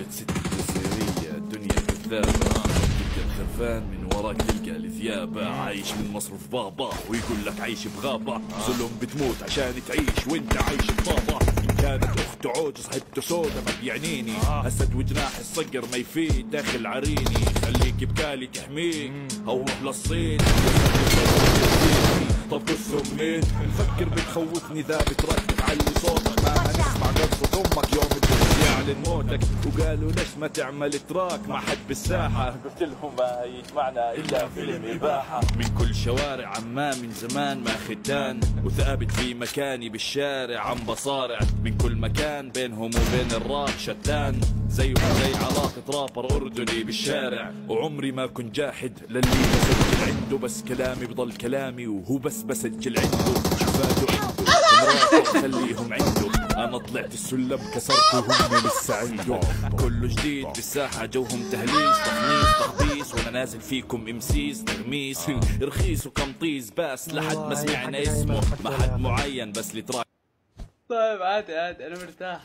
قالت ست الجزيرية الدنيا كذابة، تلقى الخرفان من وراك تلقى الثيابة، عايش من مصروف بابا ويقول لك عايش بغابة، سلم بتموت عشان تعيش وانت عايش بطابة. إن كانت أخته عوج صاحبته سودا ما بيعنيني، أسد وجناح الصقر ما يفيد داخل عريني، خليك بكالي تحميك أو روح للصين. طب قصه منين؟ نفكر بتخوفني ذا بترك تعلي صوتك، ما نسمع قصة امك يوم الدنيا يعلن موتك. وقالوا ليش ما تعمل تراك مع حد بالساحة، قلت لهم ما يجمعنا الا فيلم اباحة. من كل شوارع عمان من زمان ما ختان، وثابت في مكاني بالشارع عم بصارع. من كل مكان بينهم وبين الراب شتان، زيهم زي علاقة رابر أردني بالشارع. وعمري ما كنت جاحد للي بسجل عنده، بس كلامي بضل كلامي وهو بس بسجل عنده. شفاته عنده مراته خليهم عنده، أنا طلعت السلم كسرتهم لسه عنده. كله جديد بالساحة جوهم تهليس تخميس تخبيص، وأنا نازل فيكم امسيس تغميس رخيص وكمطيز، بس لحد ما سمعنا اسمه ما حد معين بس اللي تراك. طيب عادي انا مرتاح.